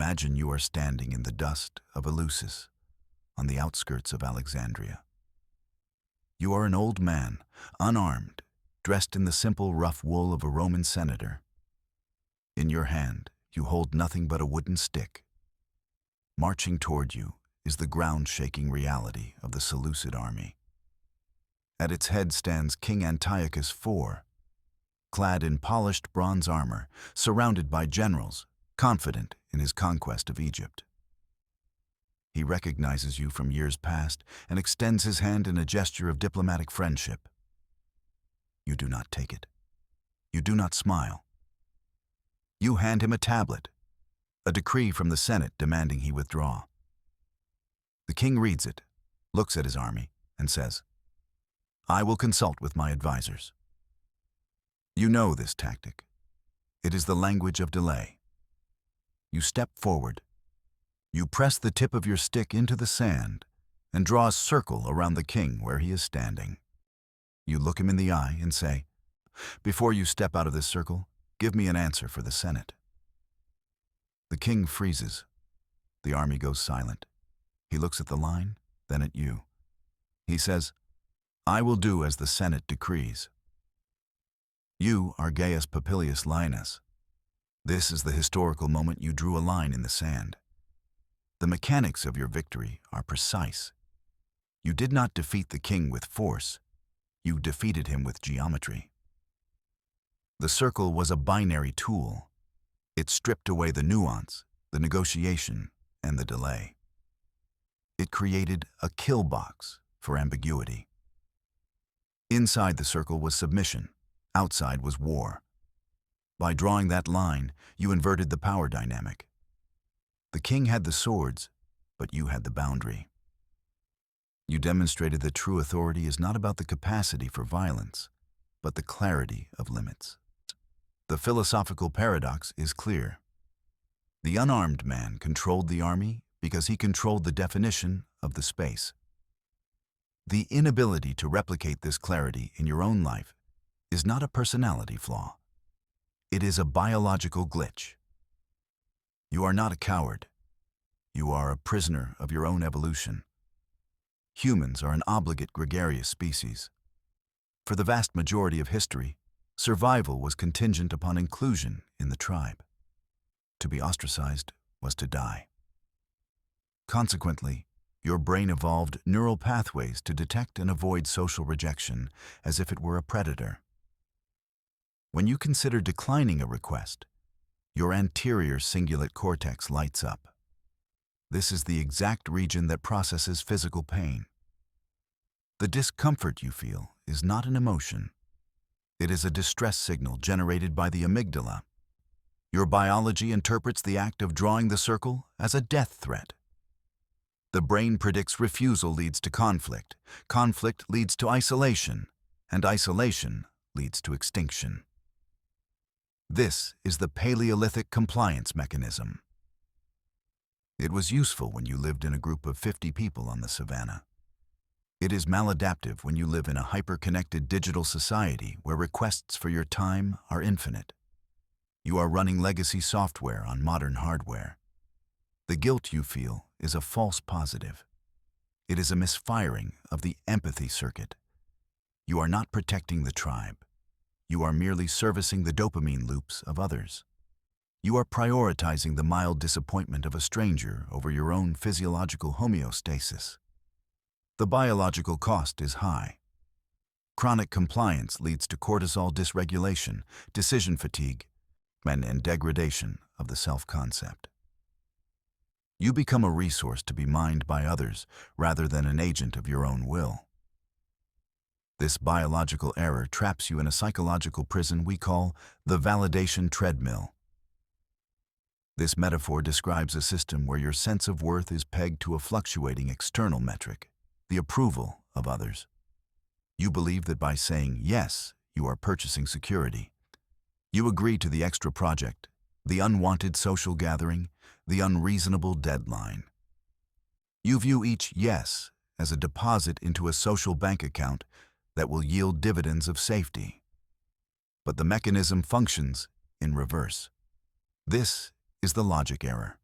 Imagine you are standing in the dust of Eleusis, on the outskirts of Alexandria. You are an old man, unarmed, dressed in the simple rough wool of a Roman senator. In your hand, you hold nothing but a wooden stick. Marching toward you is the ground-shaking reality of the Seleucid army. At its head stands King Antiochus IV, clad in polished bronze armor, surrounded by generals, confident in his conquest of Egypt. He recognizes you from years past and extends his hand in a gesture of diplomatic friendship. You do not take it. You do not smile. You hand him a tablet, a decree from the Senate demanding he withdraw. The king reads it, looks at his army, and says, "I will consult with my advisors." You know this tactic. It is the language of delay. You step forward. You press the tip of your stick into the sand and draw a circle around the king where he is standing. You look him in the eye and say, "Before you step out of this circle, give me an answer for the Senate." The king freezes. The army goes silent. He looks at the line, then at you. He says, "I will do as the Senate decrees." You are Gaius Popillius Laenas. This is the historical moment you drew a line in the sand. The mechanics of your victory are precise. You did not defeat the king with force. You defeated him with geometry. The circle was a binary tool. It stripped away the nuance, the negotiation, and the delay. It created a kill box for ambiguity. Inside the circle was submission. Outside was war. By drawing that line, you inverted the power dynamic. The king had the swords, but you had the boundary. You demonstrated that true authority is not about the capacity for violence, but the clarity of limits. The philosophical paradox is clear. The unarmed man controlled the army because he controlled the definition of the space. The inability to replicate this clarity in your own life is not a personality flaw. It is a biological glitch. You are not a coward. You are a prisoner of your own evolution. Humans are an obligate gregarious species. For the vast majority of history, survival was contingent upon inclusion in the tribe. To be ostracized was to die. Consequently, your brain evolved neural pathways to detect and avoid social rejection as if it were a predator. When you consider declining a request, your anterior cingulate cortex lights up. This is the exact region that processes physical pain. The discomfort you feel is not an emotion. It is a distress signal generated by the amygdala. Your biology interprets the act of drawing the circle as a death threat. The brain predicts refusal leads to conflict, conflict leads to isolation, and isolation leads to extinction. This is the Paleolithic compliance mechanism. It was useful when you lived in a group of 50 people on the savannah. It is maladaptive when you live in a hyper-connected digital society where requests for your time are infinite. You are running legacy software on modern hardware. The guilt you feel is a false positive. It is a misfiring of the empathy circuit. You are not protecting the tribe. You are merely servicing the dopamine loops of others. You are prioritizing the mild disappointment of a stranger over your own physiological homeostasis. The biological cost is high. Chronic compliance leads to cortisol dysregulation, decision fatigue, and degradation of the self-concept. You become a resource to be mined by others rather than an agent of your own will. This biological error traps you in a psychological prison we call the validation treadmill. This metaphor describes a system where your sense of worth is pegged to a fluctuating external metric, the approval of others. You believe that by saying yes, you are purchasing security. You agree to the extra project, the unwanted social gathering, the unreasonable deadline. You view each yes as a deposit into a social bank account that will yield dividends of safety. But the mechanism functions in reverse. This is the logic error.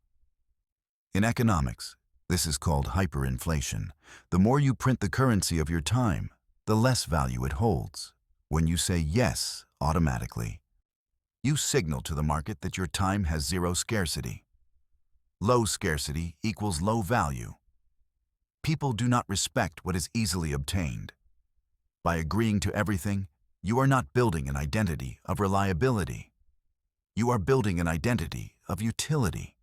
In economics, this is called hyperinflation. The more you print the currency of your time, the less value it holds. When you say yes automatically, you signal to the market that your time has zero scarcity. Low scarcity equals low value. People do not respect what is easily obtained. By agreeing to everything, you are not building an identity of reliability. You are building an identity of utility.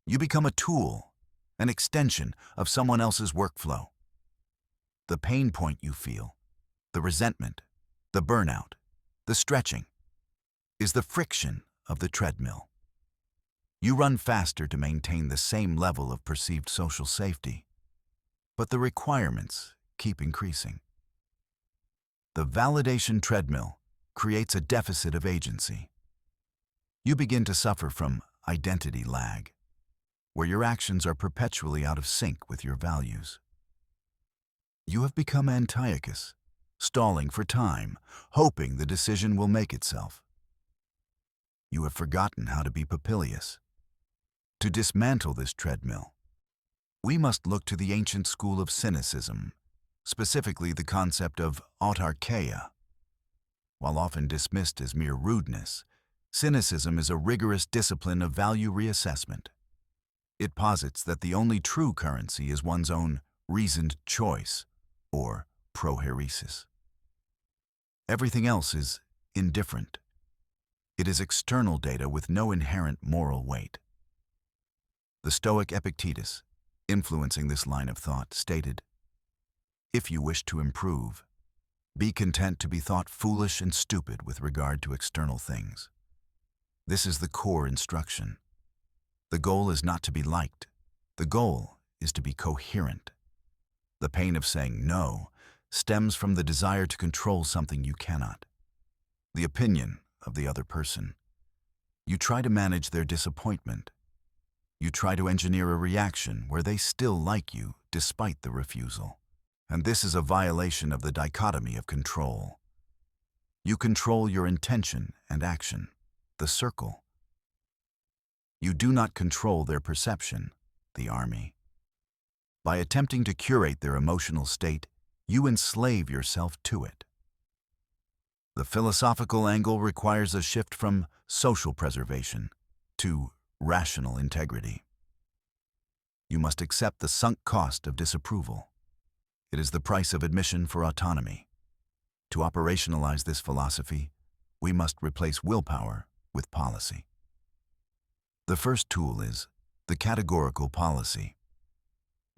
You become a tool, an extension of someone else's workflow. The pain point you feel, the resentment, the burnout, the stretching, is the friction of the treadmill. You run faster to maintain the same level of perceived social safety, but the requirements keep increasing. The validation treadmill creates a deficit of agency. You begin to suffer from identity lag, where your actions are perpetually out of sync with your values. You have become Antiochus, stalling for time, hoping the decision will make itself. You have forgotten how to be Popillius. To dismantle this treadmill, we must look to the ancient school of Cynicism, specifically the concept of Autarkeia. While often dismissed as mere rudeness, Cynicism is a rigorous discipline of value reassessment. It posits that the only true currency is one's own reasoned choice, or prohairesis. Everything else is indifferent. It is external data with no inherent moral weight. The Stoic Epictetus, influencing this line of thought, stated, "If you wish to improve, be content to be thought foolish and stupid with regard to external things." This is the core instruction. The goal is not to be liked. The goal is to be coherent. The pain of saying no stems from the desire to control something you cannot. The opinion of the other person. You try to manage their disappointment. You try to engineer a reaction where they still like you despite the refusal. And this is a violation of the dichotomy of control. You control your intention and action, the circle. You do not control their perception, the army. By attempting to curate their emotional state, you enslave yourself to it. The philosophical angle requires a shift from social preservation to rational integrity. You must accept the sunk cost of disapproval. It is the price of admission for autonomy. To operationalize this philosophy, we must replace willpower with policy. The first tool is the categorical policy.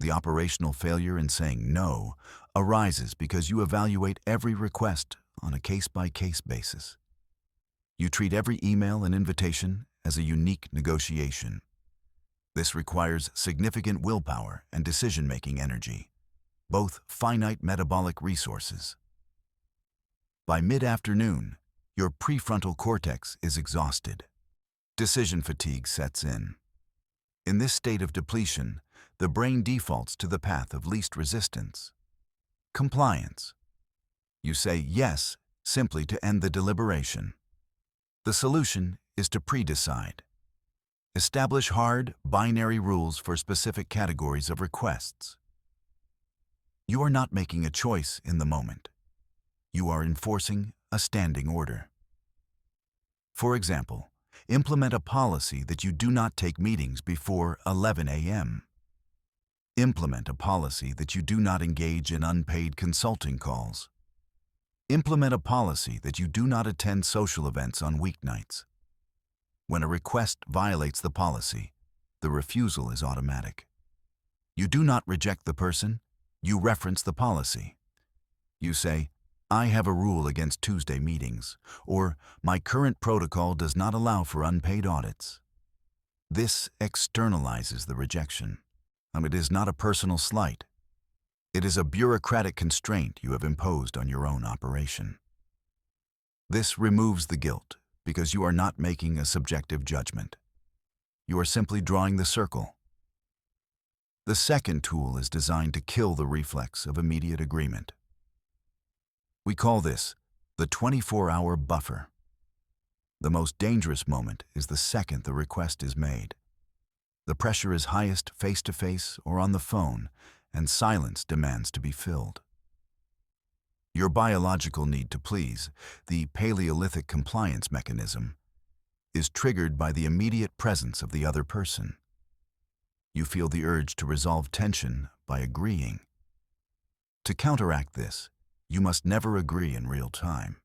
The operational failure in saying no arises because you evaluate every request on a case-by-case basis. You treat every email and invitation as a unique negotiation. This requires significant willpower and decision-making energy, both finite metabolic resources. By mid-afternoon, your prefrontal cortex is exhausted. Decision fatigue sets in. In this state of depletion, the brain defaults to the path of least resistance. Compliance. You say yes simply to end the deliberation. The solution is to pre-decide. Establish hard, binary rules for specific categories of requests. You are not making a choice in the moment. You are enforcing a standing order. For example, implement a policy that you do not take meetings before 11 a.m. Implement a policy that you do not engage in unpaid consulting calls. Implement a policy that you do not attend social events on weeknights. When a request violates the policy, the refusal is automatic. You do not reject the person, you reference the policy. You say, "I have a rule against Tuesday meetings," or "My current protocol does not allow for unpaid audits." This externalizes the rejection. It is not a personal slight. It is a bureaucratic constraint you have imposed on your own operation. This removes the guilt because you are not making a subjective judgment. You are simply drawing the circle. The second tool is designed to kill the reflex of immediate agreement. We call this the 24-hour buffer. The most dangerous moment is the second the request is made. The pressure is highest face-to-face or on the phone, and silence demands to be filled. Your biological need to please, the Paleolithic compliance mechanism, is triggered by the immediate presence of the other person. You feel the urge to resolve tension by agreeing. To counteract this, you must never agree in real time.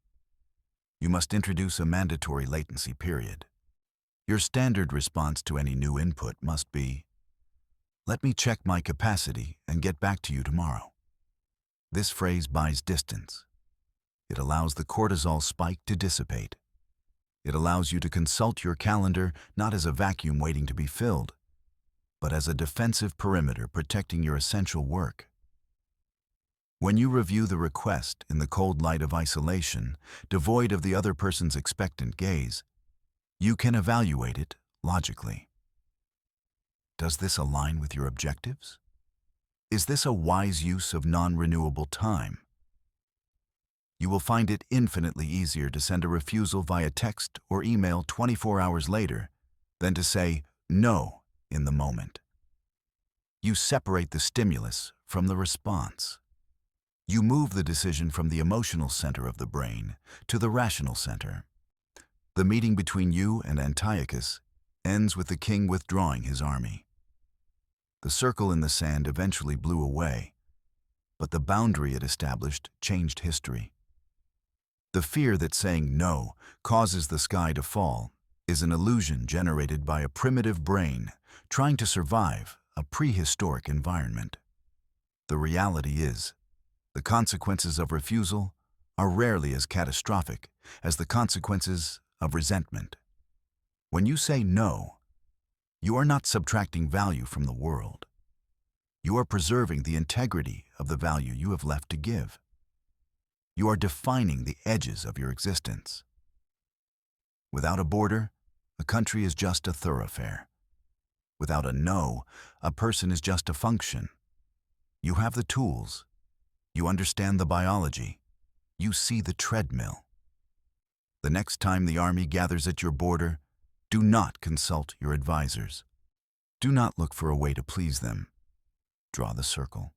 You must introduce a mandatory latency period. Your standard response to any new input must be, "Let me check my capacity and get back to you tomorrow." This phrase buys distance. It allows the cortisol spike to dissipate. It allows you to consult your calendar not as a vacuum waiting to be filled, but as a defensive perimeter protecting your essential work. When you review the request in the cold light of isolation, devoid of the other person's expectant gaze, you can evaluate it logically. Does this align with your objectives? Is this a wise use of non-renewable time? You will find it infinitely easier to send a refusal via text or email 24 hours later than to say no in the moment. You separate the stimulus from the response. You move the decision from the emotional center of the brain to the rational center. The meeting between you and Antiochus ends with the king withdrawing his army. The circle in the sand eventually blew away, but the boundary it established changed history. The fear that saying no causes the sky to fall is an illusion generated by a primitive brain trying to survive a prehistoric environment. The reality is, the consequences of refusal are rarely as catastrophic as the consequences of resentment. When you say no, you are not subtracting value from the world. You are preserving the integrity of the value you have left to give. You are defining the edges of your existence. Without a border, a country is just a thoroughfare. Without a no, a person is just a function. You have the tools. You understand the biology. You see the treadmill. The next time the army gathers at your border, do not consult your advisors. Do not look for a way to please them. Draw the circle.